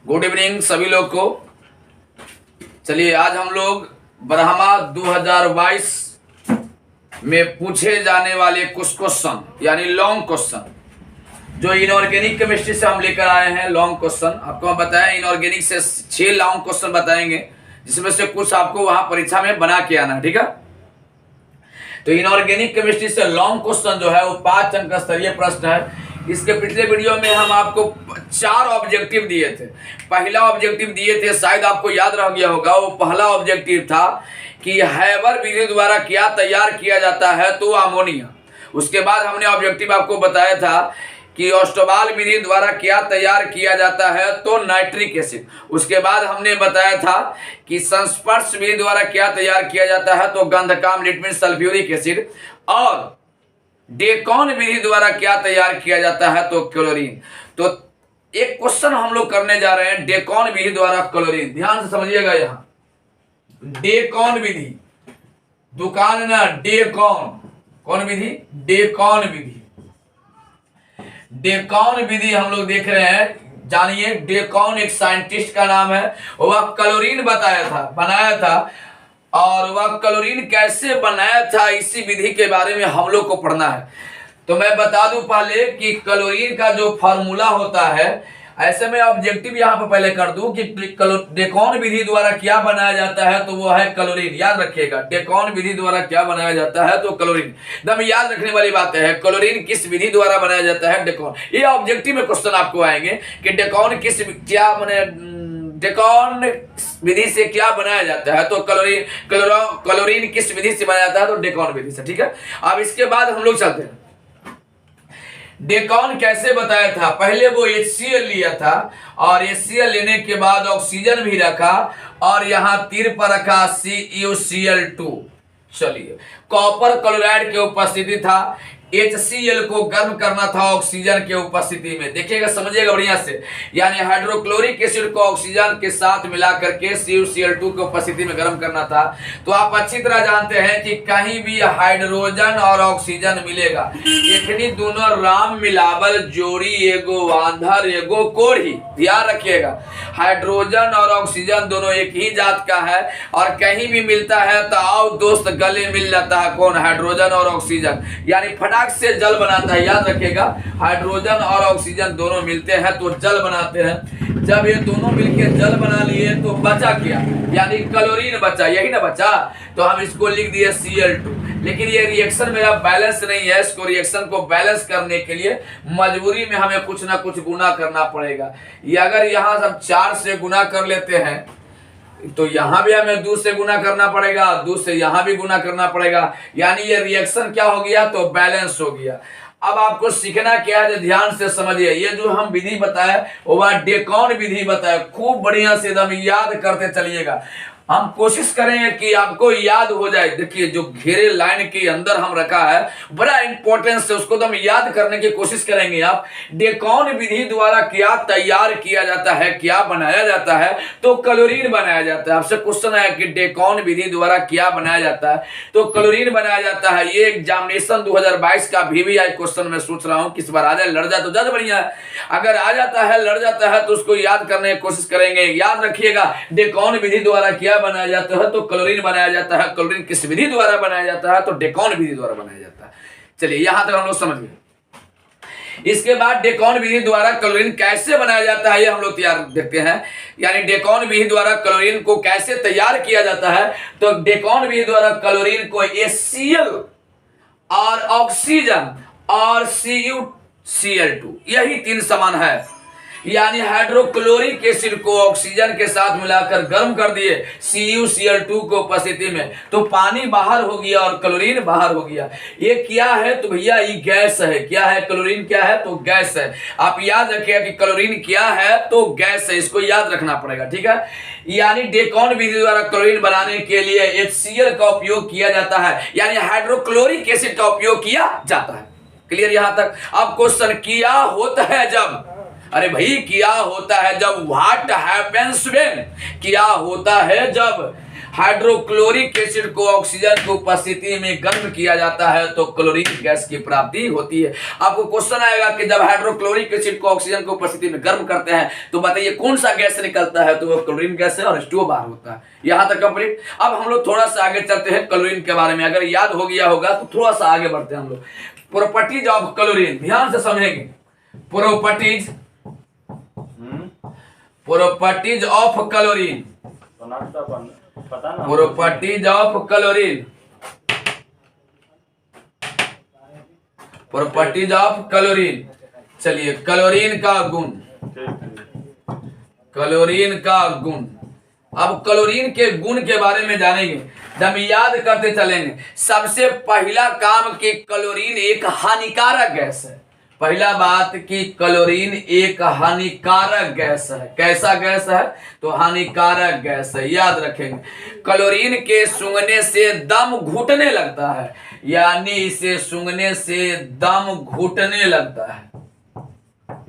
Good evening सभी लोग को। चलिए आज हम लोग ब्रह्मा 2022 में पूछे जाने वाले कुछ क्वेश्चन यानी लॉन्ग क्वेश्चन जो इनऑर्गेनिक केमिस्ट्री से हम लेकर आए हैं। लॉन्ग क्वेश्चन आपको हम बताएं, इनऑर्गेनिक से 6 लॉन्ग क्वेश्चन बताएंगे जिसमें से कुछ आपको वहां परीक्षा में बना के आना है, ठीक है। तो इनऑर्गेनिक केमिस्ट्री से लॉन्ग क्वेश्चन जो है वो 5 अंक का स्तरीय प्रश्न है। इसके पिछले वीडियो में हम आपको 4 ऑब्जेक्टिव दिए थे। पहला ऑब्जेक्टिव दिए थे, शायद आपको याद रह गया होगा, वो पहला ऑब्जेक्टिव था कि हैबर विधि द्वारा क्या तैयार किया जाता है, तो अमोनिया। उसके बाद हमने ऑब्जेक्टिव आपको बताया था कि ऑस्टोबाल विधि द्वारा क्या तैयार किया जाता है, तो नाइट्रिक एसिड। उसके बाद हमने बताया था कि संस्पर्श विधि द्वारा क्या तैयार किया जाता है, तो गंधकाम लिटमस सल्फ्यूरिक एसिड। और डेकॉन विधि द्वारा क्या तैयार किया जाता है, तो क्लोरीन। तो एक क्वेश्चन हम लोग करने जा रहे हैं डेकॉन विधि द्वारा क्लोरीन। ध्यान से समझिएगा, यहां डेकॉन विधि, दुकान ना डेकॉन, कौन विधि? डेकॉन विधि। डेकॉन विधि हम लोग देख रहे हैं। जानिए, डेकॉन एक साइंटिस्ट का नाम है, वह क्लोरीन बनाया था और वह क्लोरीन कैसे बनाया था, इसी विधि के बारे में हम लोग को पढ़ना है। तो मैं बता दूं पहले कि क्लोरीन का जो फार्मूला होता है, ऐसे में ऑब्जेक्टिव यहां पर पहले कर दूं कि डेकॉन विधि द्वारा क्या बनाया जाता है, तो वो है क्लोरीन। याद रखिएगा, डेकॉन विधि द्वारा क्या बनाया जाता है, तो क्लोरीन। एकदम याद रखने वाली बात है, क्लोरीन किस विधि द्वारा बनाया जाता है, डेकॉन। ये ऑब्जेक्टिव में क्वेश्चन आपको आएंगे कि डेकॉन डेकॉन विधि से क्या बनाया जाता है, तो क्लोरीन किस विधि से बनाया जाता है, तो डेकॉन विधि से, ठीक है। अब इसके बाद हम लोग चलते हैं, डेकॉन कैसे बताया था। पहले वो HCl लिया था और HCl लेने के बाद ऑक्सीजन भी रखा और यहां तीर पर रखा CuCl2। चलिए, कॉपर क्लोराइड की उपस्थिति था, HCl को गर्म करना था ऑक्सीजन के उपस्थिति में। देखिएगा, समझिएगा बढ़िया से, यानी हाइड्रोक्लोरिक एसिड को ऑक्सीजन के साथ मिला करके CuCl2 की उपस्थिति में गर्म करना था। तो आप अच्छी तरह जानते हैं कि कहीं भी हाइड्रोजन और ऑक्सीजन मिलेगा, इतनी दोनों राम मिलावल जोड़ी, एगो आंधर एगो कोढ़ी। ध्यान रखिएगा, हाइड्रोजन और ऑक्सीजन दोनों एक ही जात का है और कहीं भी मिलता है तो आओ दोस्त गले मिल जाता है। कौन? हाइड्रोजन और ऑक्सीजन, यानी फटाक से जल बनाता है। याद रखिएगा, हाइड्रोजन और ऑक्सीजन दोनों मिलते हैं तो जल बनाते हैं। जब ये दोनों मिलकर जल बना लिए तो बचा क्या? यानी क्लोरीन बचा, यही ना बचा। तो हम इसको लिख दिए Cl2। लेकिन ये रिएक्शन मेरा बैलेंस नहीं है, इसको रिएक्शन को बैलेंस करने के लिए मजबूरी में हमें कुछ ना कुछ गुना करना पड़ेगा। ये अगर यहाँ सब 4 से गुना कर लेते हैं तो यहां भी हमें 2 से गुना करना पड़ेगा, 2 से यहां भी गुना करना पड़ेगा, यानी ये रिएक्शन क्या हो गया, तो बैलेंस हो गया। अब आपको सीखना क्या है, ध्यान से समझिए। ये जो हम विधि बताए वह डेकॉन विधि बताए, खूब बढ़िया से एकदम याद करते चलिएगा। हम कोशिश करेंगे कि आपको याद हो जाए। देखिए, जो घेरे लाइन के अंदर हम रखा है बड़ा इंपॉर्टेंस है, उसको तो हम याद करने की कोशिश करेंगे। आप डेकॉन विधि द्वारा क्या तैयार किया जाता है, क्या बनाया जाता है, तो क्लोरीन बनाया जाता है। आपसे क्वेश्चन आया कि डेकॉन विधि द्वारा क्या बनाया जाता है, तो क्लोरीन बनाया जाता है। ये एग्जामिनेशन 2022 का VVI क्वेश्चन में सोच रहा हूं किस बार आ जाए, लड़ जाए तो ज्यादा बढ़िया है। अगर आ जाता है, लड़ जाता है, तो उसको याद करने की कोशिश करेंगे। याद रखिएगा, डेकॉन विधि द्वारा क्या बनाया जाता है, तो क्लोरीन बनाया जाता है। क्लोरीन किस विधि द्वारा बनाया जाता है, तो डेकॉन विधि द्वारा बनाया जाता है। चलिए, यहां तक हम लोग समझ गए। इसके बाद डेकॉन विधि द्वारा क्लोरीन कैसे बनाया जाता है, ये हम लोग तैयार देखते हैं। यानी डेकॉन विधि द्वारा क्लोरीन को कैसे तैयार किया जाता है, तो डेकॉन विधि द्वारा क्लोरीन को HCl और ऑक्सीजन और CuCl2, यही 3 समान है। यानी हाइड्रोक्लोरिक एसिड को ऑक्सीजन के साथ मिलाकर गर्म कर दिए CuCl2 को उपस्थिति में, तो पानी बाहर हो गया और क्लोरीन बाहर हो गया। ये क्या है, तो भैया ये गैस है। क्या है? क्लोरीन क्या है, तो गैस है। आप याद रखिएगा कि क्लोरीन क्या है, तो गैस है। इसको याद रखना पड़ेगा, ठीक है। यानी डेकॉन विधि द्वारा क्लोरीन बनाने के लिए HCl का उपयोग किया जाता है, यानी हाइड्रोक्लोरिक एसिड का उपयोग किया जाता है। क्लियर यहां तक? अब क्वेश्चन क्या होता है जब अरे भाई क्या होता है जब, व्हाट हैपेंस व्हेन, क्या होता है जब हाइड्रोक्लोरिक एसिड को ऑक्सीजन की उपस्थिति में गर्म किया जाता है तो क्लोरीन गैस की प्राप्ति होती है। आपको क्वेश्चन आएगा कि जब हाइड्रोक्लोरिक एसिड को ऑक्सीजन की उपस्थिति में गर्म करते हैं तो बताइए कौन सा गैस निकलता है, तो वो क्लोरीन गैस है और H2O बाहर होता है। यहां तक कंप्लीट। अब हम लोग थोड़ा सा आगे चलते हैं क्लोरीन के बारे में, अगर याद हो गया होगा तो थोड़ा सा आगे बढ़ते हैं हम लोग। प्रॉपर्टीज ऑफ क्लोरीन, ध्यान से समझेंगे। Properties of chlorine, properties of chlorine, properties of chlorine. चलिए क्लोरीन का गुण, क्लोरीन का गुण। अब क्लोरीन के गुण के बारे में जानेंगे, हम याद करते चलेंगे। सबसे पहला काम कि क्लोरीन एक हानिकारक गैस है। पहला बात कि क्लोरीन एक हानिकारक गैस है। कैसा गैस है, तो हानिकारक गैस है, याद रखेंगे। क्लोरीन के सूंघने से दम घुटने लगता है, यानी इसे सूंघने से दम घुटने लगता है,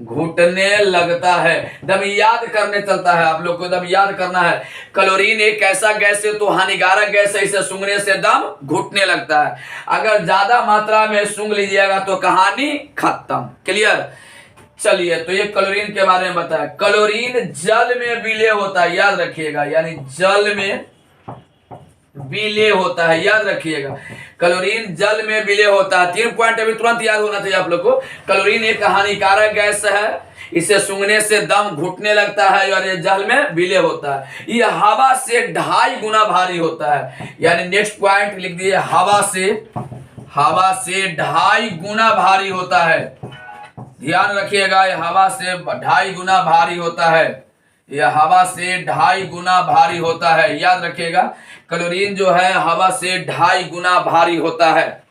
घुटने लगता है। दम याद करने चलता है, आप लोग को दम याद करना है। क्लोरीन एक ऐसा गैस है तो हानिकारक गैस है, इसे सूंघने से दम घुटने लगता है। अगर ज्यादा मात्रा में सूंघ लीजिएगा तो कहानी खत्म। क्लियर। चलिए तो ये क्लोरीन के बारे में बताया। क्लोरीन जल में विलय होता है, याद रखिएगा, यानी जल में विलय होता है, याद रखिएगा। क्लोरीन जल में विलय होता है। 3 पॉइंट अभी तुरंत याद होना चाहिए आप लोग को। क्लोरीन एक हानिकारक गैस है, इसे सूंघने से दम घुटने लगता है और ये जल में विलय होता है। ये हवा से 2.5 गुना भारी होता है, यानी नेक्स्ट पॉइंट लिख दिए, हवा से 2.5 गुना भारी होता है। ध्यान रखिएगा, ये हवा से 2.5 गुना भारी होता है, यह हवा से 2.5 गुना भारी होता है, याद रखिएगा। क्लोरीन जो है हवा से 2.5 गुना भारी होता है।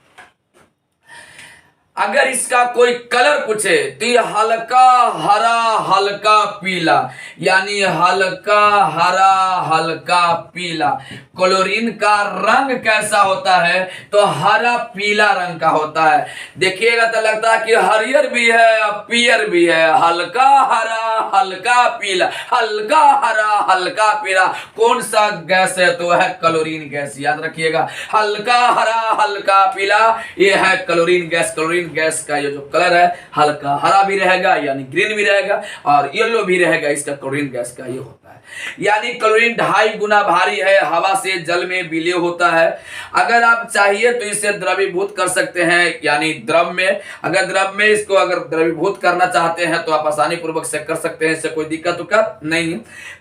अगर इसका कोई कलर पूछे तो ये हल्का हरा हल्का पीला, यानी हल्का हरा हल्का पीला। क्लोरीन का रंग कैसा होता है, तो हरा पीला रंग का होता है। देखिएगा तो लगता है कि हरियर भी है और पीयर भी है। हल्का हरा हल्का पीला, हल्का हरा हल्का पीला, कौन सा गैस है, तो है क्लोरीन गैस, याद रखिएगा। हल्का हरा हल्का पीला, ये है क्लोरीन गैस। क्लोरीन गैस का ये जो कलर है हल्का हरा भी रहेगा, यानी ग्रीन भी रहेगा, और येलो भी रहेगा, इसका क्लोरीन गैस का ये होता है। यानी क्लोरीन 2.5 गुना भारी है, हवा से जल में विलय होता है। अगर आप चाहिए तो इसे द्रवीभूत कर सकते हैं, यानी द्रव में, अगर द्रव में इसको अगर द्रवीभूत करना चाहते हैं तो आप आसानी पूर्वक से कर सकते हैं, इससे कोई दिक्कत नहीं है।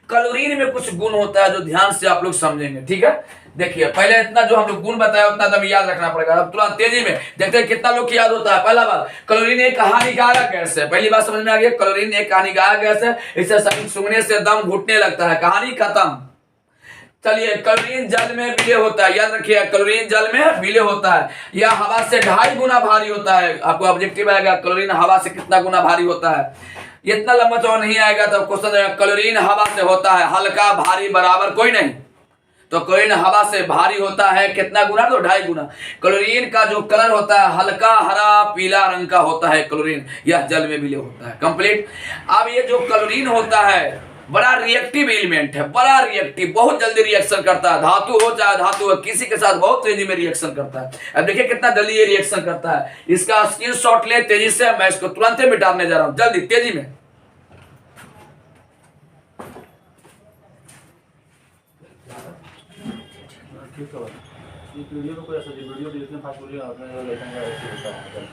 क्लोरीन में कुछ गुण होता है जो ध्यान से आप लोग समझेंगे, ठीक है। देखिए पहले इतना जो हम लोग गुण बताया उतना तब याद रखना पड़ेगा। अब तुरंत तेजी में देखते हैं कितना लोग याद होता है। पहला बात, क्लोरीन एक हानिकारक गैस है। पहली बात समझ में आ गई, क्लोरीन एक हानिकारक गैस है, इसे सूंघने से दम घुटने लगता है, कहानी खत्म। चलिए क्लोरीन जल में विलय होता है, याद रखिए क्लोरीन जल में विलय होता है। यह हवा से 2.5 गुना भारी होता है। आपको ऑब्जेक्टिव आएगा क्लोरीन हवा से कितना गुना भारी होता है, इतना लंबा चौड़ा नहीं आएगा तो क्वेश्चन आएगा क्लोरीन हवा से होता है हल्का भारी बराबर कोई नहीं, तो क्लोरीन हवा से भारी होता है कितना गुना, तो 2.5 गुना। क्लोरीन का जो कलर होता है हल्का हरा पीला रंग का होता है क्लोरीन, यह जल में विलय होता है। कंप्लीट। अब ये जो क्लोरीन होता है बड़ा रिएक्टिव एलिमेंट है, बड़ा रिएक्टिव, बहुत जल्दी रिएक्शन करता है। धातु हो चाहे धातु हो, किसी के साथ बहुत तेजी में रिएक्शन करता है। अब देखिए कितना जल्दी ये रिएक्शन करता है। इसका स्क्रीनशॉट ले तेजी से, मैं इसको तुरंत मिटाने जा रहा हूं, जल्दी तेजी में। वीडियो को कोई ऐसा वीडियो देखने फास्ट वीडियो आपने लेकिन ऐसे होता है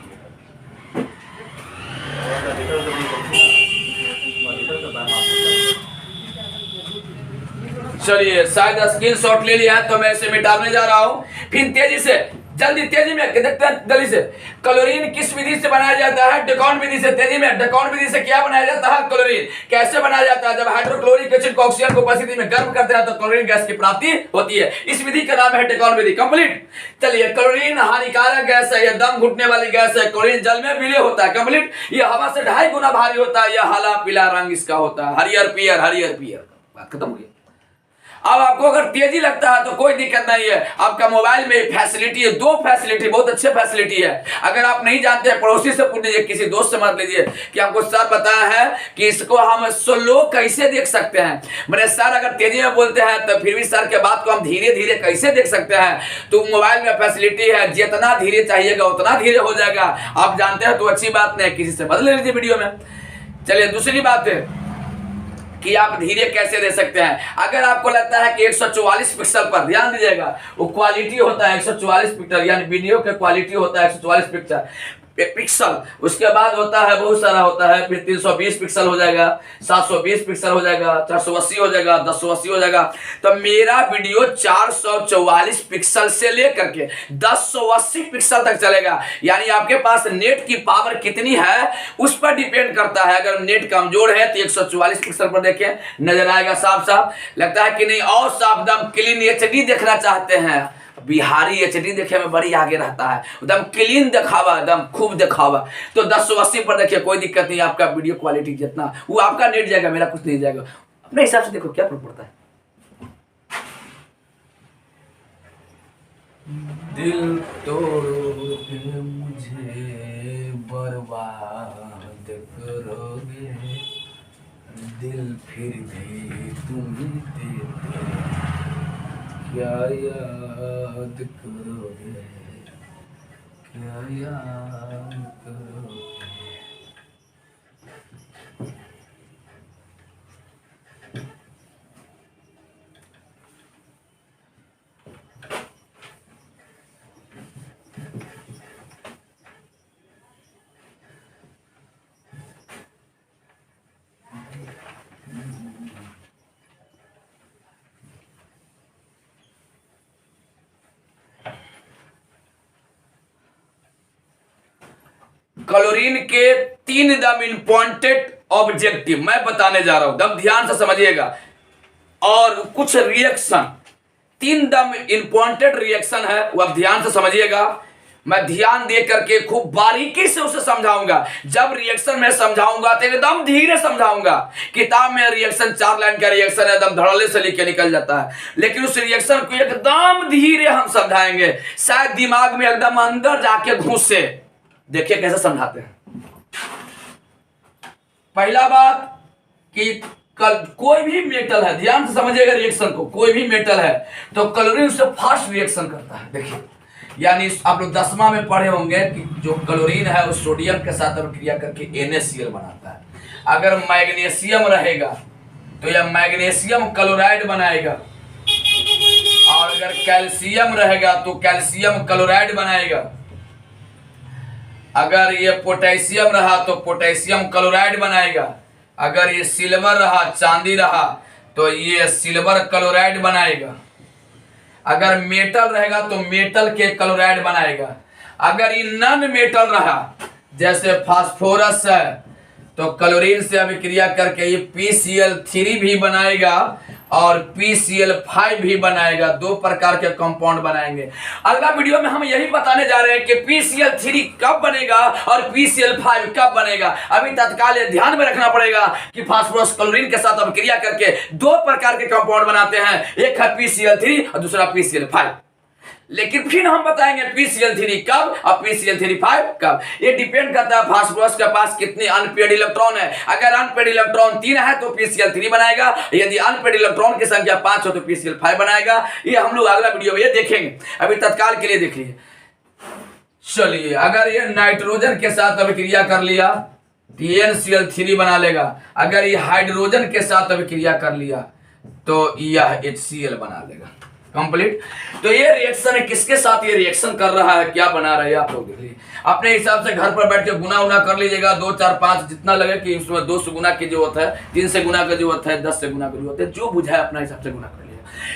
चलिए शायद स्क्रीनशॉट ले लिया है तो मैं इसे मिटाने जा रहा हूं। फिर तेजी से जल्दी तेजी में देखते हैं जल्दी से। क्लोरीन किस विधि से बनाया जाता है, डेकान विधि से। तेजी में डेकान विधि से क्या बनाया जाता है, क्लोरीन कैसे बनाया जाता है, जब हाइड्रोक्लोरिक एसिड को ऑक्सीजन को उपस्थिति में गर्म करते हैं तो क्लोरीन गैस की प्राप्ति होती है। इस विधि का नाम है डेकान विधि। कंप्लीट। चलिए क्लोरीन हानिकारक गैस है, यह दम घुटने वाली गैस है। क्लोरीन जल में विलय होता है। कंप्लीट। यह हवा से 2.5 गुना भारी होता है, यह हरा पीला रंग इसका होता है, हरियर पियर, हरियर पियर। बात खत्म हो गई। अब आपको अगर तेजी लगता है तो कोई दिक्कत नहीं है, आपका मोबाइल में फैसिलिटी है, 2 फैसिलिटी, बहुत अच्छे फैसिलिटी है। अगर आप नहीं जानते हैं पड़ोसी से पूछ लीजिए, किसी दोस्त से मत लीजिए कि हमको सर बताया है कि इसको हम स्लो कैसे देख सकते हैं। मैंने सर अगर तेजी में बोलते हैं तो फिर भी सर के बात को हम धीरे धीरे कैसे देख सकते हैं। तो मोबाइल में फैसिलिटी है, जितना धीरे चाहिएगा उतना धीरे हो जाएगा। आप जानते हैं तो अच्छी बात नहीं, किसी से बदल लीजिए वीडियो में। चलिए दूसरी बात है कि आप धीरे कैसे दे सकते हैं। अगर आपको लगता है कि 144 पिक्सल पर, ध्यान दीजिएगा, वो क्वालिटी होता है 144 पिक्सल, यानी वीडियो के क्वालिटी होता है 144 पिक्सल। उसके बाद होता है बहुत सारा होता है, फिर 320 पिक्सल हो जाएगा, 720 पिक्सल हो जाएगा, 480 हो जाएगा, 1080 हो जाएगा। तो मेरा वीडियो 444 पिक्सल से लेकर के 1080 पिक्सल तक चलेगा। यानी आपके पास नेट की पावर कितनी है उस पर डिपेंड करता है। अगर नेट कमजोर है तो 144 पिक्सल पर देखें, नजर आएगा साफ साफ, लगता है कि नहीं और साफ दम क्लीन HD देखना चाहते हैं। बिहारी HD देखे में बड़ी आगे रहता है, एकदम क्लीन दिखावा, एकदम खूब दिखावा। तो 1080 पर देखिए, कोई दिक्कत नहीं, आपका वीडियो क्वालिटी जितना वो आपका नेट जाएगा, मेरा कुछ नहीं जाएगा। अपने हिसाब से देखो क्या फर्क पड़ता है। दिल तोड़ोगे मुझे बर्बाद करोगे, दिल फिर भी तुम देते क्या याद करोगे, क्या याद करोगे। क्लोरीन के 3 दम इंपॉर्टेंट ऑब्जेक्टिव मैं बताने जा रहा हूं, दम ध्यान से समझिएगा। और कुछ रिएक्शन, 3 दम इंपॉर्टेंट रिएक्शन है, वो अब ध्यान से समझिएगा। मैं ध्यान दे करके खूब बारीकी से उसे समझाऊंगा। जब रिएक्शन में समझाऊंगा तो एकदम धीरे समझाऊंगा। किताब में रिएक्शन 4 लाइन का रिएक्शन है, एकदम धड़ल्ले से लिख के निकल जाता है, लेकिन उस रिएक्शन को एकदम धीरे हम समझाएंगे, शायद दिमाग में एकदम अंदर जाके घुसे। देखिए कैसे समझाते हैं। पहला बात कि कोई भी मेटल है, ध्यान से समझिएगा रिएक्शन को, कोई भी मेटल है तो क्लोरीन से फास्ट रिएक्शन करता है। देखिए, यानी आप लोग 10वां में पढ़े होंगे कि जो क्लोरीन है वो सोडियम के साथ क्रिया करके NaCl बनाता है। अगर मैग्नीशियम रहेगा तो यह मैग्नीशियम क्लोराइड बनाएगा, और अगर कैल्शियम रहेगा तो कैल्शियम क्लोराइड बनाएगा। अगर ये पोटेशियम रहा तो पोटेशियम क्लोराइड बनाएगा। अगर ये सिल्वर रहा, चांदी रहा, तो ये सिल्वर क्लोराइड बनाएगा। अगर मेटल रहेगा तो मेटल के क्लोराइड बनाएगा। अगर ये नॉन मेटल रहा, जैसे फास्फोरस है, तो क्लोरीन से अभिक्रिया करके ये PCl3 भी बनाएगा और PCl5 भी बनाएगा। 2 प्रकार के कंपाउंड बनाएंगे। अगला वीडियो में हम यही बताने जा रहे हैं कि PCl3 कब बनेगा और PCl5 कब बनेगा। अभी तत्काल ध्यान में रखना पड़ेगा कि फास्फोरस क्लोरीन के साथ अभिक्रिया करके 2 प्रकार के कंपाउंड बनाते हैं, एक है PCl3 और दूसरा PCl5। लेकिन फिर हम बताएंगे PCl3 कब और PCl5 कब। ये डिपेंड करता है फास्फोरस के पास कितने अनपेड इलेक्ट्रॉन है। अगर अनपेड इलेक्ट्रॉन 3 है तो PCl3 बनाएगा, यदि अनपेड इलेक्ट्रॉन की संख्या 5 हो तो PCl5 बनाएगा। ये हम लोग अगला वीडियो में ये देखेंगे, अभी तत्काल के लिए देखिए। चलिए, अगर ये नाइट्रोजन के साथ अभिक्रिया कर लिया तो NCl3 बना लेगा। अगर ये हाइड्रोजन के साथ अभिक्रिया कर लिया तो यह HCl बना लेगा। कंप्लीट। तो ये रिएक्शन है, किसके साथ ये रिएक्शन कर रहा है, क्या बना रहा है, आप लोग देख लीजिए। अपने हिसाब से घर पर बैठ के गुना उना कर लीजिएगा, 2 4 5 जितना लगे कि उसमें 2 से गुना की जरूरत है, 3 से गुना की जरूरत है, 10 से गुना की जरूरत है, जो बुझाए अपना हिसाब से गुना कर लीजिए।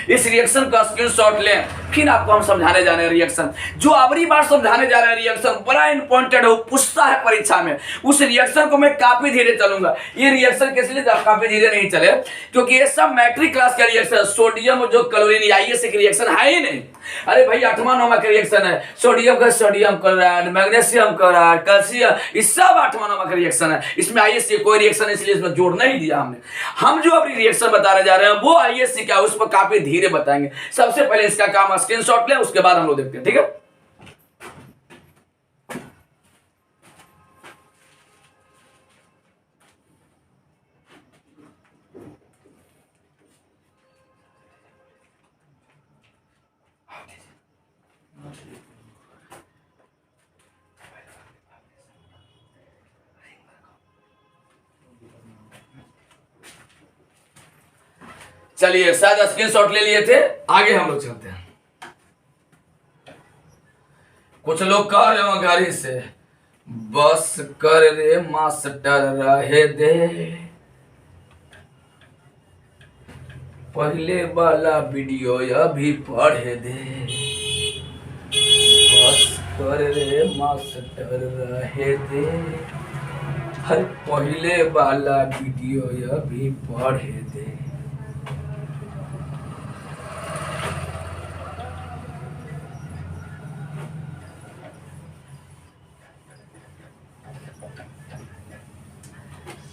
इस रिएक्शन का स्क्रीनशॉट लें, फिर आपको हम समझाने जा रहे हैं रिएक्शन। जो अगली बार समझाने जा रहे हैं रिएक्शन बड़ा इंपॉर्टेंट है, वो पूछता है परीक्षा में। उस रिएक्शन को मैं काफी धीरे चलूंगा। ये रिएक्शन किस लिए काफी धीरे नहीं चले, क्योंकि ये सब मैट्रिक क्लास का रिएक्शन, सोडियम जो क्लोरीन आईएससी का रिएक्शन है ही नहीं। अरे भाई 8वां 9वां का रिएक्शन है, सोडियम का sodium chloride, magnesium chloride, calcium, इस सब 8वां 9वां का रिएक्शन है। इसमें आईएससी कोई रिएक्शन इसलिए इसमें जोड़ नहीं दिया हमने। हम जो अभी रिएक्शन बताने जा रहे हैं वो आईएससी का, उस पर काफी धीरे बताएंगे। सबसे पहले इसका काम स्क्रीनशॉट लें, उसके बाद हम लोग देखते हैं, ठीक है। चलिए, शायद स्क्रीनशॉट ले लिए थे, आगे हम लोग चलते हैं। कुछ लोग कह रहे हो गाड़ी से, बस कर रे मास्टर रहे दे, पहले वाला वीडियो अभी पढ़े दे, बस कर रे मास्टर रहे दे, हर पहले वाला वीडियो अभी पढ़े दे।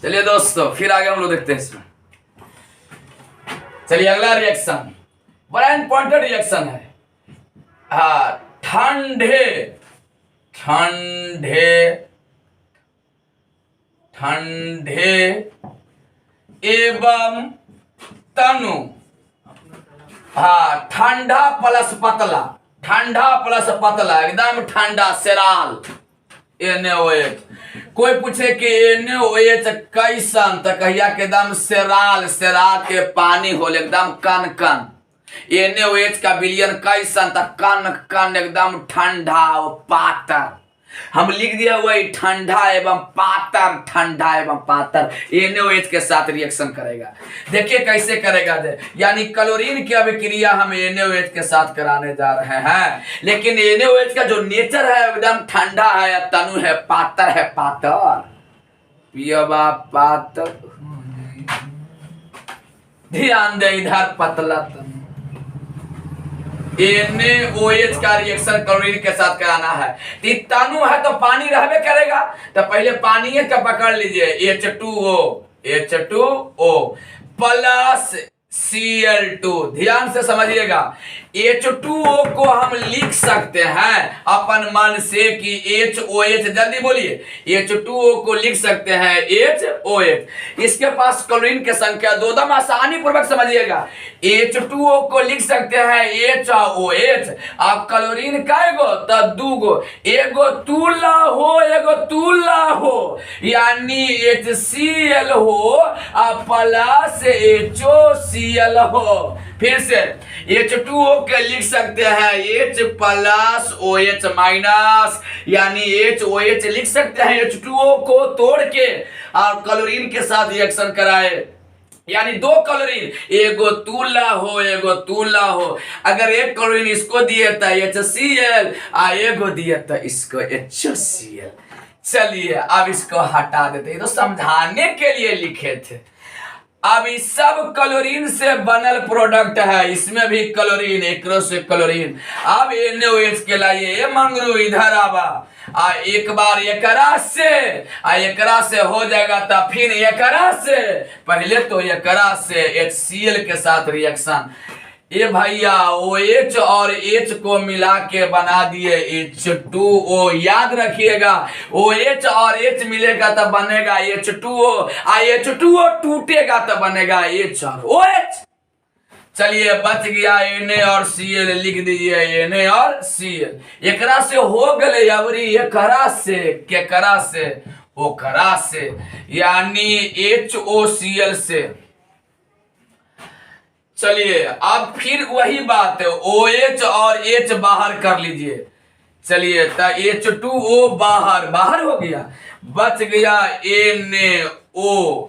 चलिए दोस्तों, फिर आगे हम लोग देखते हैं इसमें। चलिए, अगला रिएक्शन बड़ा इंपॉर्टेंट रिएक्शन है। हाँ, ठंडे ठंडे ठंडे एवं तनु। हाँ, ठंडा प्लस पतला, ठंडा प्लस पतला, एकदम ठंडा सेराल NaOH। कोई पूछे कि NaOH कैसन, तो कहिया के एकदम सेराल, सेरा के पानी होल एकदम कन कन। NaOH का विलयन कैसन, तो कन कन एकदम ठंडा और पातर। हम लिख दिया हुआ ठंडा एवं पातर, ठंडा एवं पातर NaOH के साथ रिएक्शन करेगा। देखिए कैसे करेगा, यानी क्लोरीन की अभिक्रिया हम NaOH के साथ कराने जा रहे हैं, लेकिन NaOH का जो नेचर है एकदम ठंडा है, तनु है पातर, है पातर, पियबा पातर। ध्यान दे इधर, पतला तनु। NaOH का रिएक्शन क्लोरीन के साथ कराना है, तनु है तो पानी रहबे करेगा, तो पहले पानी का पकड़ लीजिए, H2O प्लस Cl2। ध्यान से समझिएगा, H2O को हम लिख सकते हैं अपन मन से कि HOH, जल्दी बोलिए, H2O को लिख सकते हैं HOH। इसके पास क्लोरीन की संख्या दो, दम आसानी पूर्वक समझिएगा। H2O को लिख सकते हैं HOH, अब क्लोरीन कैगो तो दूगो, एगो तुला हो, एगो तुला हो, यानी HCl हो और प्लस HOCl हो। फिर से H2O के लिख सकते हैं H प्लस OH माइनस, यानी HOH लिख सकते हैं H2O को तोड़ के और क्लोरीन के साथ रिएक्शन कराए, यानी दो क्लोरीन, एगो तुला हो, एगो तुला हो। अगर एक क्लोरीन इसको दिए था HCl और एगो दिए था इसको HCl। चलिए, अब इसको हटा देते, ये तो समझाने के लिए लिखे थे। अब इस सब क्लोरीन से बनल प्रोडक्ट है, इसमें भी क्लोरीन, एक से क्लोरीन। अब NaOH के लाइए, मंगरू इधर आवा, एक बार एकरा से हो जाएगा, तब फिर एकरा से, पहले तो एकरा से HCl के साथ रिएक्शन। ये भैया OH और H को मिला के बना दिए H2O। याद रखिएगा, OH और H मिलेगा तब बनेगा H2O, और H2O टूटेगा तब बनेगा H और OH। चलिए, बच गया Na और Cl, लिख दीजिए Na और Cl। एकरा से हो गए अवरी, एकरा से, केकरा से, ओकरा से, यानी HOCl से। चलिए, अब फिर वही बात है, OH और H बाहर कर लीजिए। चलिए, तो H2O बाहर बाहर हो गया, बच गया NaOCl।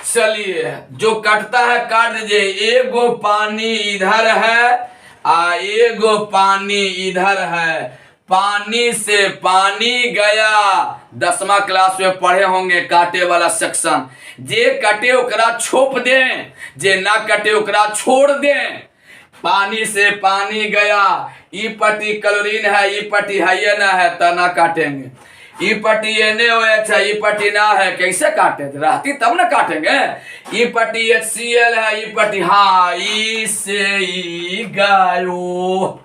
चलिए, जो कटता है काट दीजिए, एगो पानी इधर है और एगो पानी इधर है, पानी से पानी गया। 10वां क्लास में पढ़े होंगे काटे वाला सेक्शन। जे कटे ओकरा छोप दें, जे ना कटे ओकरा छोड़ दें। पानी से पानी गया, ई पट्टी क्लोरीन है, ई पट्टी है ना है, तो ना काटेंगे। ई पट्टी NaOH है, ई पट्टी ना है, कैसे काटे? रहती तब ना काटेंगे। ई पट्टी HCl है, ई पट्टी हाँ ई से ई गयो।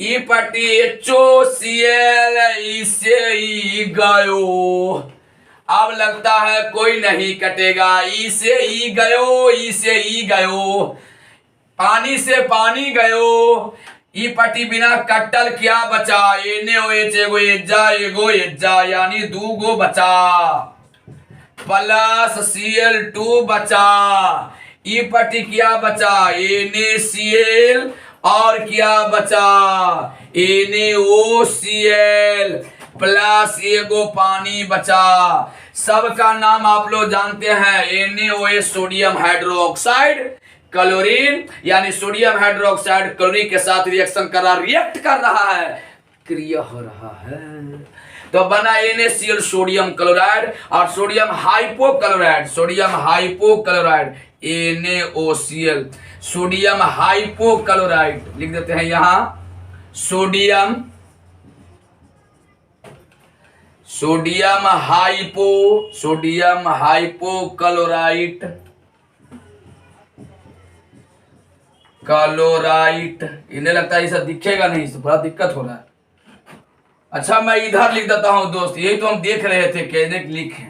ई पट्टी HOCl ई से ई गयो। अब लगता है कोई नहीं कटेगा। ई से ई गयो, ई से ई गयो, पानी से पानी गयो। ई पट्टी बिना कट्टल क्या बचा? NaOH एगो एज्जा यानी 2 गो बचा, प्लस Cl2 बचा। ई पट्टी क्या बचा? NaCl और क्या बचा? NaOCl प्लस एगो पानी बचा। सबका नाम आप लोग जानते हैं, NaOH सोडियम हाइड्रोक्साइड, क्लोरीन यानी सोडियम हाइड्रोक्साइड क्लोरीन के साथ रिएक्शन कर रहा, रिएक्ट कर रहा है, क्रिया हो रहा है, तो बना NaCl सोडियम क्लोराइड और sodium hypochloride, sodium hypochloride NaOCl sodium hypochloride लिख देते हैं यहां, सोडियम हाइपोक्लोराइड इन्हें लगता है ये सब दिखेगा नहीं, इससे बड़ा दिक्कत हो रहा है। अच्छा मैं इधर लिख देता हूं दोस्त, यही तो हम देख रहे थे कैसे लिखे,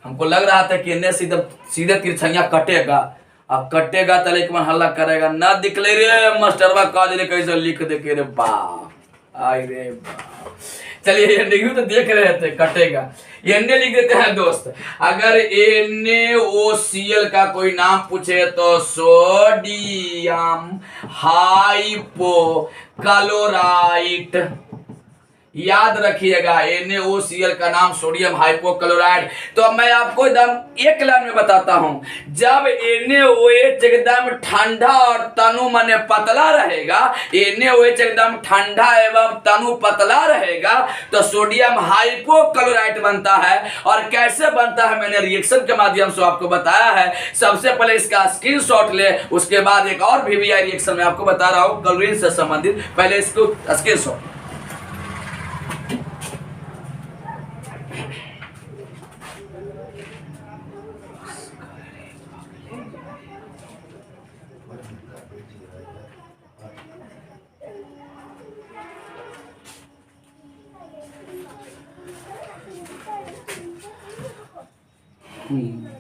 हमको लग रहा था कि सीधे तिरछैया कटेगा, अब कटेगा तले के मन हल्ला करेगा, ना दिखले रे मास्टरवा कह दे कैसे लिख दे के रे बाप, आई रे बाप। चलिए ये तो देख रहे थे कटेगा, ये लिख देते हैं दोस्त। अगर NaOCl का कोई नाम पूछे तो सोडियम हाइपोक्लोराइड, याद रखिएगा NaOCl का नाम सोडियम हाइपोक्लोराइड। तो अब मैं आपको एकदम एक लाइन में बताता हूं, जब NaOH एकदम ठंडा और तनु माने पतला रहेगा, NaOH एकदम ठंडा एवं तनु पतला रहेगा तो सोडियम हाइपोक्लोराइड बनता है। और कैसे बनता है मैंने रिएक्शन के माध्यम से आपको बताया है। सबसे पहले इसका स्क्रीनशॉट ले, उसके बाद एक और VBI रिएक्शन में आपको बता रहा हूं क्लोरीन से संबंधित, पहले इसको स्क्रीनशॉट।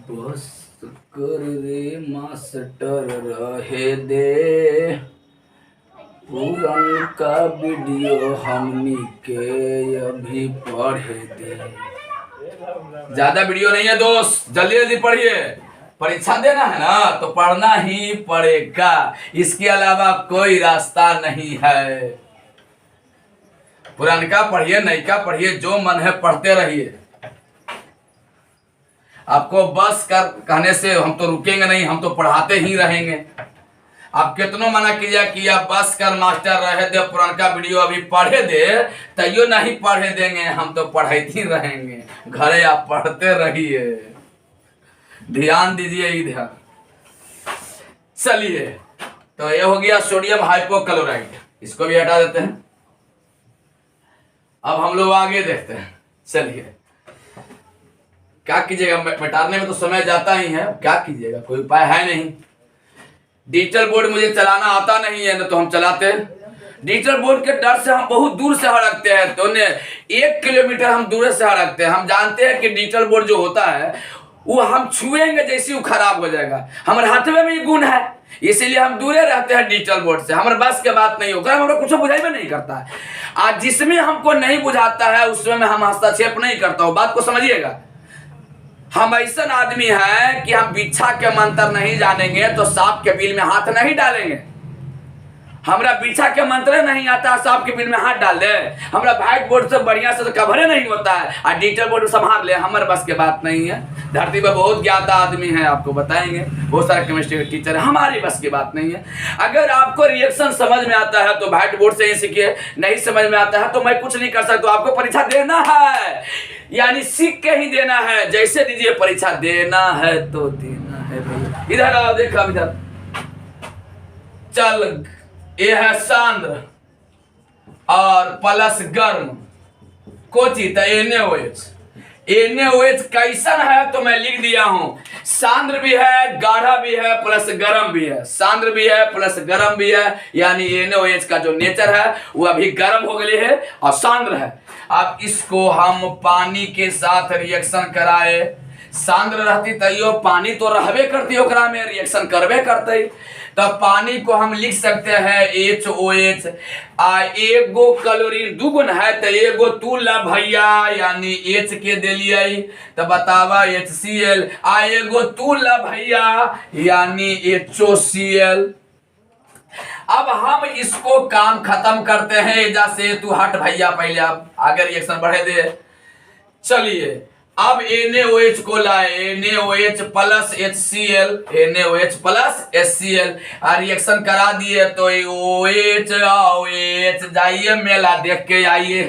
बस कर रे मास्टर रहे दे, पुराना वीडियो हमनी के अभी पढ़े दे। ज्यादा वीडियो नहीं है दोस्त, जल्दी जल्दी पढ़िए, परीक्षा देना है ना तो पढ़ना ही पड़ेगा, इसके अलावा कोई रास्ता नहीं है। पुराना पढ़िए, नयका पढ़िए, जो मन है पढ़ते रहिए। आपको बस कर कहने से हम तो रुकेंगे नहीं, हम तो पढ़ाते ही रहेंगे। आप कितनों मना कीजिए कि आप बस कर मास्टर रहे दे, पुराना वीडियो अभी पढ़े दे, तैयो नहीं पढ़े देंगे, हम तो पढ़ाते ही रहेंगे। घरे आप पढ़ते रहिए, ध्यान दीजिए इधर। चलिए तो ये हो गया सोडियम हाइपोक्लोराइड, इसको भी हटा देते हैं। अब हम लोग आगे देखते हैं। चलिए क्या कीजिएगा, मिटाने में तो समय जाता ही है, क्या कीजिएगा, कोई उपाय है नहीं। डिजिटल बोर्ड मुझे चलाना आता नहीं है, ना तो हम चलाते। डिजिटल बोर्ड के डर से हम बहुत दूर से हड़कते हैं, तो 1 किलोमीटर हम दूर से हड़कते हैं। हम जानते हैं कि डिजिटल बोर्ड जो होता है वो हम छुएंगे जैसे वो खराब हो जाएगा। हमारे हाथ में भी गुण है, इसीलिए हम दूर रहते हैं डिजिटल बोर्ड से। हमारे बस के बात नहीं होगा, हमारा कुछ बुझाई में नहीं करता है। आज जिसमें हमको नहीं बुझाता है उसमें हम हस्तक्षेप नहीं करता हूँ, बात को समझिएगा। हम ऐसा आदमी है कि हम बिच्छा के मंत्र नहीं जानेंगे तो सांप के बिल में हाथ नहीं डालेंगे। हमरा बिच्छा के मंत्र नहीं आता, सांप के बिल में हाथ डाल दे। हमरा व्हाइट बोर्ड से बढ़िया से तो कवरे नहीं होता है, और डिजिटल बोर्ड संभाल ले, हमारे बस के बात नहीं है। धरती पर बहुत ज्ञाता आदमी है, आपको बताएंगे, बहुत सारे केमिस्ट्री के टीचर है, हमारी बस की बात नहीं है। अगर आपको रिएक्शन समझ में आता है तो व्हाइट बोर्ड से ही सीखिए, नहीं समझ में आता है तो मैं कुछ नहीं कर सकता। आपको परीक्षा देना है, यानी सीख के ही देना है, जैसे दीजिए परीक्षा देना है तो देना है भैया। इधर आओ, देखा इधर, चल ये है सांद्र और प्लस गर्म, कोची तो NaOH। NaOH कैसन है तो मैं लिख दिया हूं, सांद्र भी है, गाढ़ा भी है, प्लस गर्म भी है। सांद्र भी है प्लस गर्म भी है, यानी NaOH का जो नेचर है वो अभी गर्म हो गई है और सांद्र है। अब इसको हम पानी के साथ रिएक्शन कराए, सांद्र रहती तैयो पानी तो रहबे करती, ओकरा में रिएक्शन करबे करते। तब पानी को हम लिख सकते हैं HOH। एगो क्लोरीन दुगुन है तो एगो तू ला भैया, यानी H के दिलिए तो बतावा HCl। एगो तू ला भैया यानी HOCl। अब हम इसको काम खत्म करते हैं, जैसे तू हट भैया पहले, अब आगे रिएक्शन बढ़े दे। चलिए अब NaOH को लाए, NaOH plus HCl, NaOH plus HCl reaction करा दिए तो OH OH जाइए मेला देख के आइए,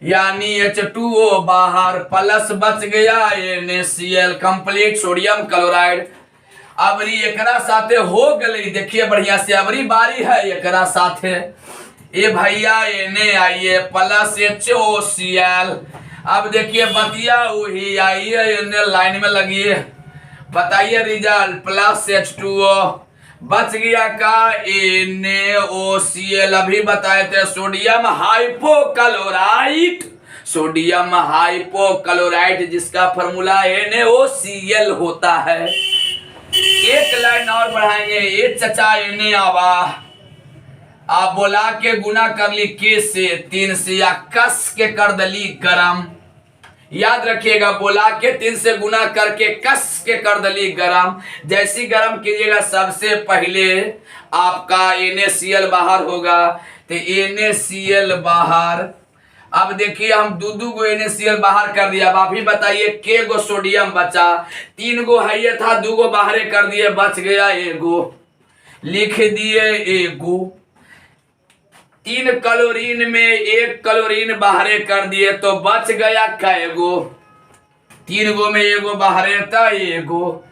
यानी H2O बाहर प्लस बच गया NaCl कंप्लीट सोडियम क्लोराइड। अबरी एकरा साथे हो गई, देखिए बढ़िया से अबरी बारी है एकरा साथे ए भैया Na प्लस HOCl। अब देखिए बतिया वही आइए लाइन में लगिए, बताइए रिजल्ट प्लस H2O बच गया का NaOCl। अभी बताए थे सोडियम हाइपोक्लोराइट, सोडियम हाइपोक्लोराइट जिसका फॉर्मूला NaOCl होता है। एक लाइन और बढ़ाएंगे, ए चचा Na आवा, आप बोला के गुना कर ली के से 3 से, या कस के कर दली गरम। याद रखिएगा, बोला के 3 से गुना करके कस के कर दली गरम। जैसी गरम कीजिएगा सबसे पहले आपका NaCl बाहर होगा, तो NaCl बाहर। अब देखिए हम दो गो NaCl बाहर कर दिया। अब आप ही बताइए के गो सोडियम बचा, 3 गो है था, 2 गो बाहर कर दिए, बच गया एगो, लिख दिए एगो। 3 क्लोरीन में 1 क्लोरीन बाहरे कर दिए तो बच गया कैगो, 3 गो में एगो बाहरे था एगो।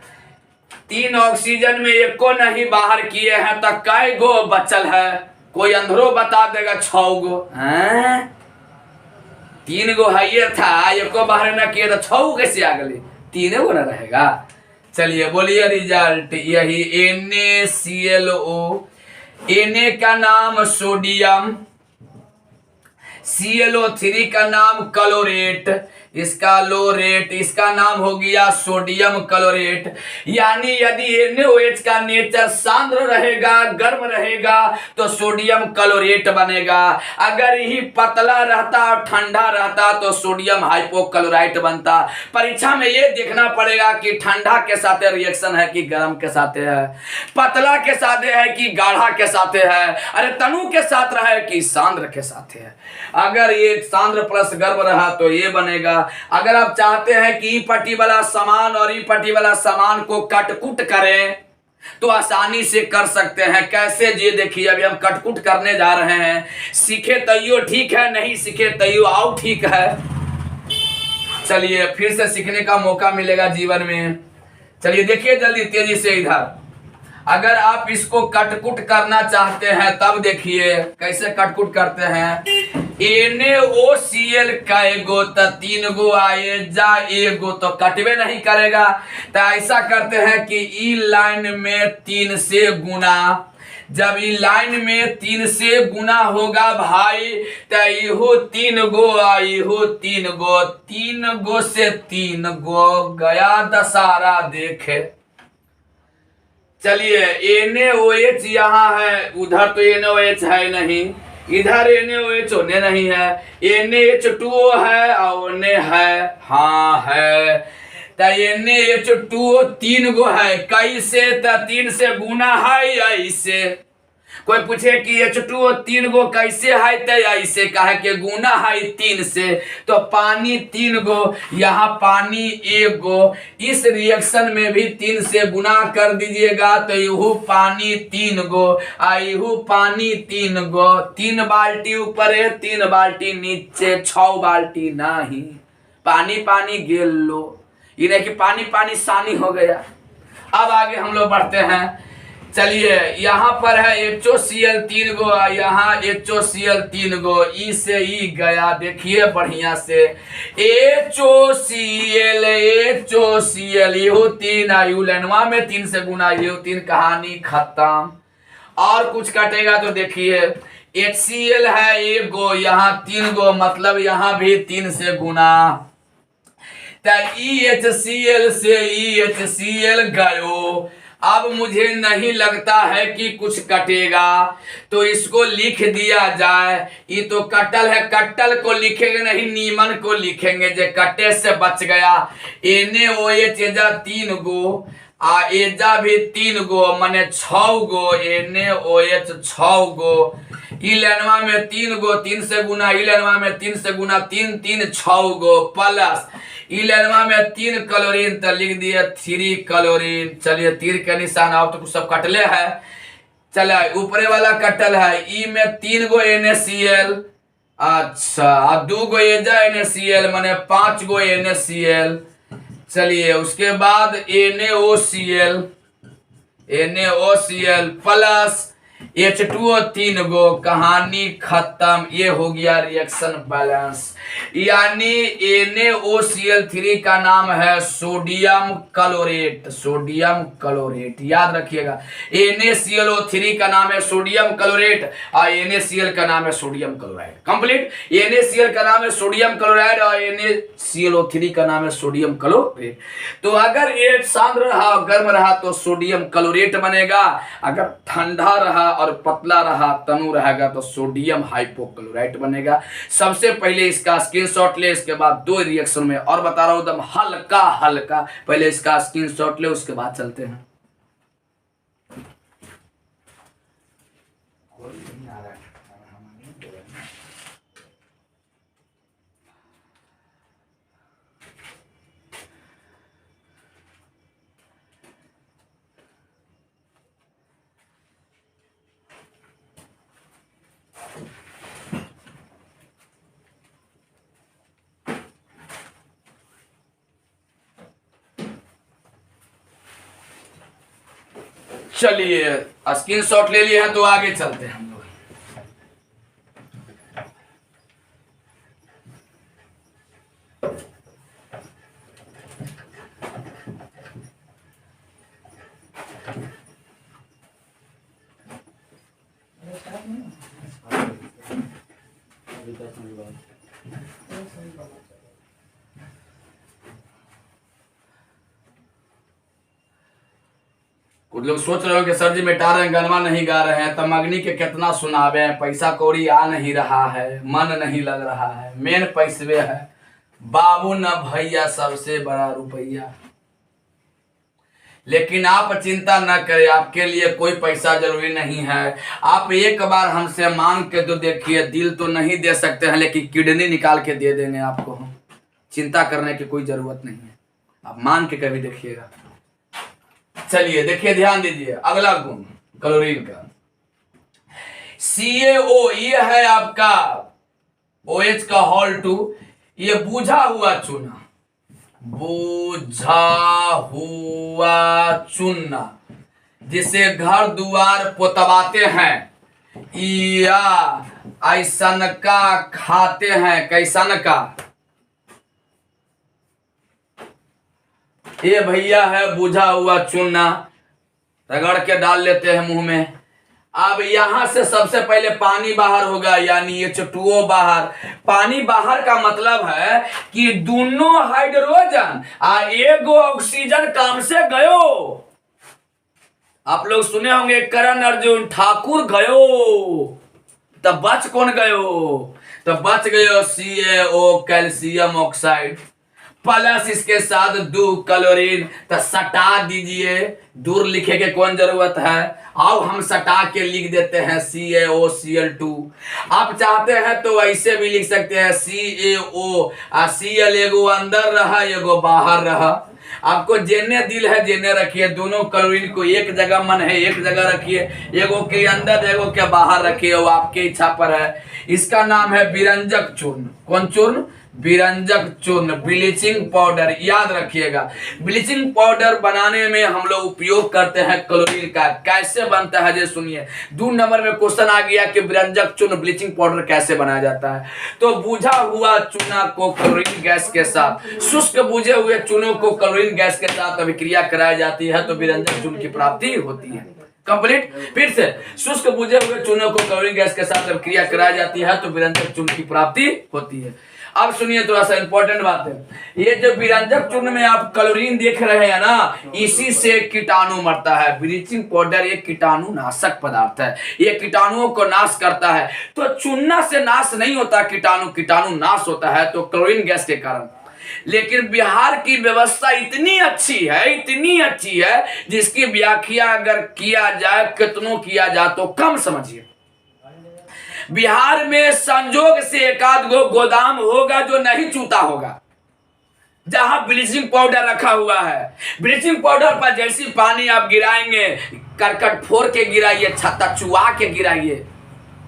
3 ऑक्सीजन में एको नहीं बाहर किए हैं तो कै गो बचल है, कोई अंधरो बता देगा 6 गो। 3 गो है ये था, एको बाहर न किए तो 6 कैसे आ गए, 3 गो न रहेगा। चलिए बोलिए रिजल्ट, यही NaClO, Na का नाम सोडियम, ClO3 का नाम क्लोरेट, इसका लोरेट, इसका नाम हो गया सोडियम क्लोरेट। यानी यदि NaOH का नेचर सांद्र रहेगा, गर्म रहेगा तो सोडियम क्लोरेट बनेगा। अगर ही पतला रहता और ठंडा रहता तो सोडियम हाइपोक्लोराइट बनता। परीक्षा में ये देखना पड़ेगा कि ठंडा के साथ रिएक्शन है कि गर्म के साथ है, पतला के साथ है कि गाढ़ा के साथ है, अरे तनु के साथ रहे कि सांद्र के साथ है। अगर ये सांद्र प्लस गर्म रहा तो ये बनेगा। अगर आप चाहते हैं कि ई पट्टी वाला सामान और ई पट्टी वाला सामान को कटकुट करें तो आसानी से कर सकते हैं। कैसे ये देखिए, अभी हम कटकुट करने जा रहे हैं। सीखे तैयो ठीक है, नहीं सीखे तैयो आओ ठीक है। चलिए फिर से सीखने का मौका मिलेगा जीवन में। चलिए देखिए जल्दी तेजी से इधर, अगर आप इसको कटकुट करना चाहते हैं तब देखिए कैसे कटकुट करते हैं। NaOCl का एगो तो 3 गो आए जा एगो तो कटवे नहीं करेगा, तो ऐसा करते हैं कि ई लाइन में 3 से गुना, जब ई लाइन में 3 से गुना होगा भाई तो इहो 3 गो इहो 3 गो, 3 गो से 3 गो गया दशहरा देखे। चलिए NaOH यहाँ है, उधर तो NaOH है नहीं, इधर NaOH होने नहीं है, NaH2O है और ने है, हाँ है, तो NaH2O 3 गो है, कैसे तो 3 से गुना है ऐसे। कोई पूछे कि H2O 3 गो कैसे है तो ऐसे कहे कि गुना है 3 से, तो पानी 3 गो, यहाँ पानी 1 गो, इस रिएक्शन में भी 3 से गुना कर दीजिएगा तो यहू पानी 3 गो, यहू पानी 3 गो। 3 बाल्टी ऊपर है 3 बाल्टी नीचे, 6 बाल्टी नहीं, पानी पानी गेल लो, ये नहीं कि पानी पानी सानी हो गया। अब आगे हम लोग बढ़ते हैं। चलिए यहाँ पर है HOCl 3 गो, यहाँ HOCl 3 गो, ई से ई गया, देखिए बढ़िया से HOCl इहो 3 आयु लेनवा में 3 से गुना, इहो 3, कहानी खत्म। और कुछ कटेगा तो देखिए HCl है 1 गो, यहाँ 3 गो, मतलब यहाँ भी 3 से गुना, EHCl से EHCl गयो। अब मुझे नहीं लगता है कि कुछ कटेगा, तो इसको लिख दिया जाए। ये तो कटल है, कटल को लिखेंगे नहीं, नीमन को लिखेंगे, जे कटे से बच गया। NaOH एजा 3 गो, आ एजा भी 3 गो, माने 6 गो, NaOH 6 गो, इलेनवा में 3 गो, 3 से गुना, इलेनवा में 3 से गुना, 3 3 6 गो, प्लस इलेनवा में 3 क्लोरीन, तो लिख दिए 3 क्लोरीन। चलिए तीर के निशान, अब तो सब कटले है। चले ऊपरे वाला कटल है, ई में 3 गो NaCl, अच्छा, अब 2 गो एजा NaCl, माने 5 गो NaCl। चलिए उसके बाद NaOCl प्लस H2O 3 गो, कहानी खत्म। ये हो गया रिएक्शन बैलेंस। यानी NaOCl 3 का नाम है सोडियम क्लोरेट, सोडियम क्लोरेट, याद रखिएगा। NaClO3 का नाम है सोडियम क्लोरेट, और NaCl का नाम है सोडियम क्लोराइड। कंप्लीट। NaCl का नाम है सोडियम क्लोराइड और NaClO3 का नाम है सोडियम क्लोरेट। तो अगर ये शांत रहा, गर्म रहा तो सोडियम क्लोरेट बनेगा, अगर ठंडा रहा और पतला रहा, तनु रहेगा, तो सोडियम हाइपोक्लोराइट बनेगा। सबसे पहले इसका स्क्रीनशॉट ले, इसके बाद 2 रिएक्शन में और बता रहा हूं, एकदम हल्का हल्का। पहले इसका स्क्रीनशॉट ले, उसके बाद चलते हैं। चलिए स्क्रीनशॉट ले लिए हैं, तो आगे चलते हैं हम लोग। कुछ लोग सोच रहे हो कि सर जी मिटा रहे हैं, गनवा नहीं गा रहे हैं, तमग्नि के कितना सुनावे हैं, पैसा कौड़ी आ नहीं रहा है, मन नहीं लग रहा है, मेन पैसवे है, बाबू न भैया सबसे बड़ा रुपया। लेकिन आप चिंता न करें, आपके लिए कोई पैसा जरूरी नहीं है। आप एक बार हमसे मांग के तो देखिए, दिल तो नहीं दे सकते हैं, लेकिन किडनी निकाल के दे देंगे आपको हम। चिंता करने की कोई जरूरत नहीं है, आप मांग के कभी देखिएगा। चलिए देखिए, ध्यान दीजिए, अगला गुण क्लोरीन का CaO, ये है आपका OH का होल 2, ये बुझा हुआ चूना, बुझा हुआ चूना जिसे घर द्वार पोतवाते हैं, या ऐसन का खाते हैं। कैसन का? ये भैया है बुझा हुआ चूना, रगड़ के डाल लेते हैं मुंह में। अब यहां से सबसे पहले पानी बाहर होगा, यानी H2O बाहर। पानी बाहर का मतलब है कि दोनों हाइड्रोजन आ एगो ऑक्सीजन काम से गयो। आप लोग सुने होंगे करण अर्जुन ठाकुर गयो, तब बच कौन गयो? तब बच गयो CaO, कैल्शियम ऑक्साइड, प्लस इसके साथ 2 क्लोरीन। तो सटा दीजिए, दूर लिखे के कौन जरूरत है, अब हम सटा के लिख देते हैं CaOCl2। आप चाहते हैं तो ऐसे भी लिख सकते हैं CaO, Cl एगो अंदर रहा एगो बाहर रहा। आपको जेने दिल है जेने रखिए, दोनों क्लोरीन को एक जगह मन है एक जगह रखिए, एगो के अंदर एगो के बाहर रखिए, वो आपके इच्छा पर है। इसका नाम है विरंजक चूर्ण। कौन चूर्ण? विरंजक चूर्ण, ब्लीचिंग पाउडर, याद रखिएगा। ब्लीचिंग पाउडर बनाने में हम लोग उपयोग करते हैं क्लोरीन का। कैसे बनता है ये सुनिए। 2 नंबर में क्वेश्चन आ गया कि विरंजक चूर्ण ब्लीचिंग पाउडर कैसे बनाया जाता है। तो बुझा हुआ चूना को क्लोरीन गैस के साथ, शुष्क बुझे हुए चूनों को क्लोरीन गैस के साथ अभिक्रिया कराई जाती है तो विरंजक चूर्ण की प्राप्ति होती है। कंप्लीट। फिर से, शुष्क बुझे हुए चूनों को क्लोरीन गैस के साथ अभिक्रिया कराई जाती है तो विरंजक चूर्ण की प्राप्ति होती है। अब सुनिए, थोड़ा सा इंपॉर्टेंट बात है। ये जो विरंजक चूर्ण में आप क्लोरीन देख रहे हैं ना, इसी से कीटाणु मरता है। ब्लीचिंग पाउडर एक कीटाणु नाशक पदार्थ है, ये कीटाणुओं को नाश करता है। तो चूना से नाश नहीं होता कीटाणु, कीटाणु नाश होता है तो क्लोरीन गैस के कारण। लेकिन बिहार की व्यवस्था इतनी अच्छी है, जिसकी व्याख्या अगर किया जाए, कितनों किया जाए तो कम समझिए। बिहार में संजोग से एक आध गो गोदाम होगा जो नहीं चूता होगा, जहां ब्लीचिंग पाउडर रखा हुआ है। ब्लीचिंग पाउडर पर जैसी पानी आप गिराएंगे, करकट फोड़ के गिराइए, छत्ता चुआ के गिराइए,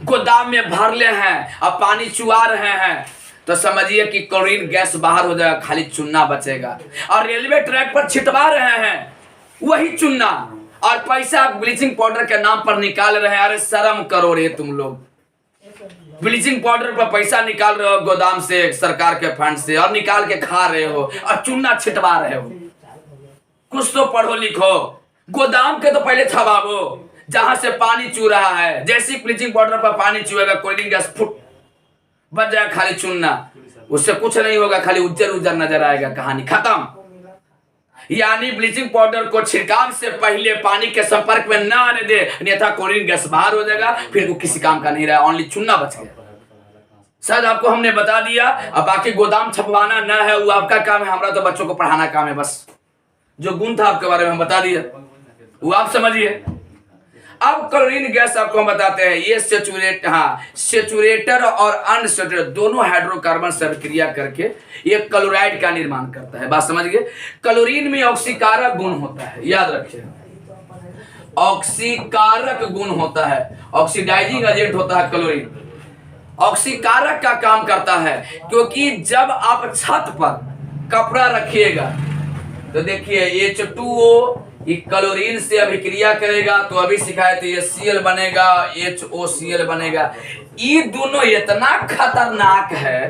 गोदाम में भर ले हैं अब पानी चुआ रहे हैं तो समझिए कि क्लोरीन गैस बाहर हो जाएगा, खाली चूना बचेगा। और रेलवे ट्रैक पर छिटवा रहे हैं वही चूना, और पैसा ब्लीचिंग पाउडर के नाम पर निकाल रहे हैं। अरे शर्म करो रे तुम लोग, ब्लीचिंग पाउडर पर पैसा निकाल रहे हो गोदाम से, सरकार के फंड से, और निकाल के खा रहे हो और चूना छिटवा रहे हो। कुछ तो पढ़ो लिखो, गोदाम के तो पहले छवाबो जहां से पानी चू रहा है। जैसी ब्लीचिंग पाउडर पर पानी चुएगा क्लोरीन गैस फुट बच जाएगा, खाली चूना, उससे कुछ नहीं होगा, खाली उज्जर उज्जर नजर आएगा, कहानी खत्म। यानी ब्लीचिंग पाउडर को छिड़काव से पहले पानी के संपर्क में न आने दे, अन्यथा क्लोरीन गैस बाहर हो जाएगा, फिर वो किसी काम का नहीं रहा, ओनली चूना बच गया। शायद आपको हमने बता दिया। अब बाकी गोदाम छपवाना न है, वो आपका काम है, हमारा तो बच्चों को पढ़ाना काम है। बस जो गुण था आपके बारे में हम बता दिया, वो आप समझिए। अब क्लोरीन गैस आपको हम बताते हैं, ये सेचुरेटर और अनसेचुरेटर दोनों हाइड्रोकार्बन से अभिक्रिया करके ये क्लोराइड का निर्माण करता है। बात समझ गए। क्लोरीन में ऑक्सीकारक गुण होता है, याद रखिए, ऑक्सीकारक गुण होता है, ऑक्सीडाइजिंग एजेंट होता है क्लोरीन। ऑक्सीकारक का काम करता है, क्योंकि जब आप छत पर कपड़ा रखिएगा तो देखिए H2O ये क्लोरीन से अभिक्रिया करेगा तो अभी सिखाए थे, HCl बनेगा, HOCl बनेगा। ये दोनों इतना खतरनाक है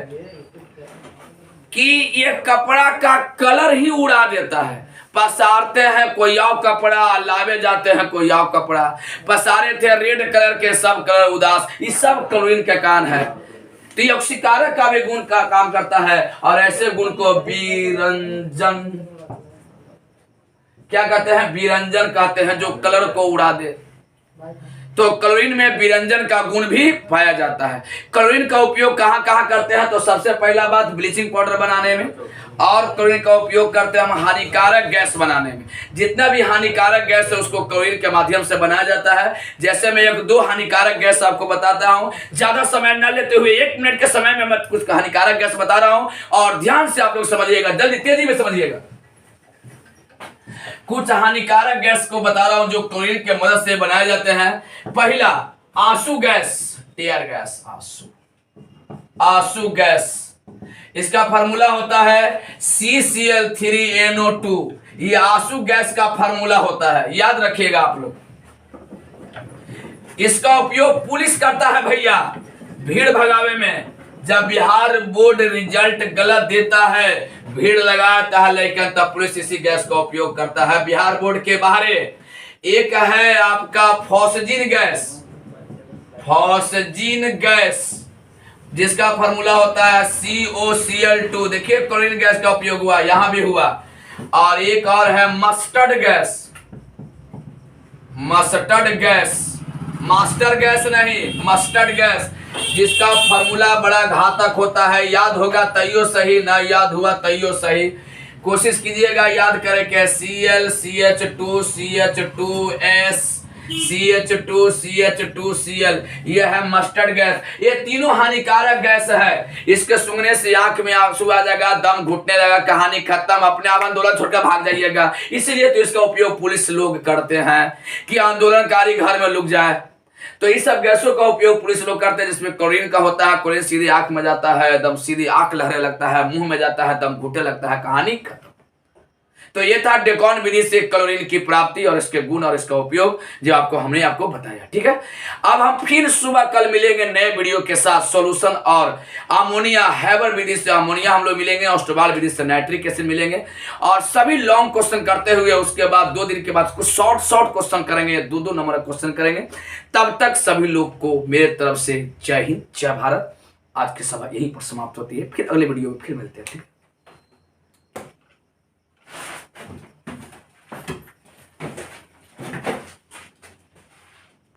कि ये कपड़ा का कलर ही उड़ा देता है। पसारते हैं कोई और कपड़ा, लावे जाते हैं कोई और कपड़ा, पसारे थे रेड कलर के, सब कलर उदास, ये सब क्लोरीन के कारण है। तो ये ऑक्सीकारक का भी गुण का काम करता है। और ऐसे गुण को विरंजन क्या कहते हैं, विरंजन कहते हैं, जो कलर को उड़ा दे। तो क्लोरीन में विरंजन का गुण भी पाया जाता है। क्लोरीन का उपयोग कहाँ कहाँ करते हैं, तो सबसे पहला बात ब्लीचिंग पाउडर बनाने में, और क्लोरीन का उपयोग करते हैं हम हानिकारक गैस बनाने में। जितना भी हानिकारक गैस है उसको क्लोरीन के माध्यम से बनाया जाता है। जैसे मैं 1-2 हानिकारक गैस आपको बताता हूँ, ज्यादा समय न लेते हुए 1 मिनट के समय में मैं कुछ हानिकारक गैस बता रहा हूँ, और ध्यान से आप लोग समझिएगा, जल्दी तेजी में समझिएगा। कुछ हानिकारक गैस को बता रहा हूं जो क्लोरीन के मदद से बनाए जाते हैं। पहला आंसू गैस, टीयर गैस, आंसू गैस, इसका फार्मूला होता है CCl3NO2। ये आंसू गैस का फार्मूला होता है, याद रखिएगा आप लोग। इसका उपयोग पुलिस करता है भैया, भीड़ भगावे में। जब बिहार बोर्ड रिजल्ट गलत देता है, भीड़ लगाता है, लेकिन तब पुलिस इसी गैस का उपयोग करता है। बिहार बोर्ड के बाहर एक है आपका फॉस्जीन गैस, फॉस्जीन गैस, जिसका फार्मूला होता है COCl2। देखिए क्लोरीन गैस का उपयोग हुआ, यहां भी हुआ। और एक और है mustard gas, mustard gas, master gas नहीं, मस्टर्ड गैस, जिसका फार्मूला बड़ा घातक होता है। याद होगा तैयो सही, ना याद हुआ तैयो सही, कोशिश कीजिएगा याद करें के Cl CH2 CH2S CH2 CH2 Cl, यह है मस्टर्ड गैस। ये तीनों हानिकारक गैस है। इसके सूंघने से आंख में आंसू आ जाएगा, दम घुटने लगा, कहानी खत्म, अपने आप आंदोलन छोड़कर भाग जाइएगा। इसीलिए तो इसका उपयोग पुलिस लोग करते हैं कि आंदोलनकारी घर में लुक जाए। तो इस सब गैसों का उपयोग पुलिस लोग करते हैं, जिसमें क्लोरीन का होता है। क्लोरीन सीधी आंख में जाता है, दम सीधी आंख लहरे लगता है, मुंह में जाता है, दम घुटे लगता है, कहानी खत्म। तो ये था डेकॉन विधि से क्लोरीन की प्राप्ति और इसके गुण और इसका उपयोग, जो हमने आपको बताया। ठीक है, अब हम फिर सुबह कल मिलेंगे नए वीडियो के साथ सॉल्यूशन और अमोनिया हैबर विधि से अमोनिया हम लोग मिलेंगे, ऑस्ट्रोबाल विधि से नाइट्रिक एसिड मिलेंगे, और सभी लॉन्ग क्वेश्चन करते हुए उसके बाद 2 दिन के बाद कुछ शॉर्ट क्वेश्चन करेंगे, 2 नंबर का क्वेश्चन करेंगे। तब तक सभी लोग को मेरे तरफ से जय हिंद, जय भारत। आज की सभा यहीं पर समाप्त होती है, फिर अगले वीडियो में फिर मिलते हैं। ठीक है।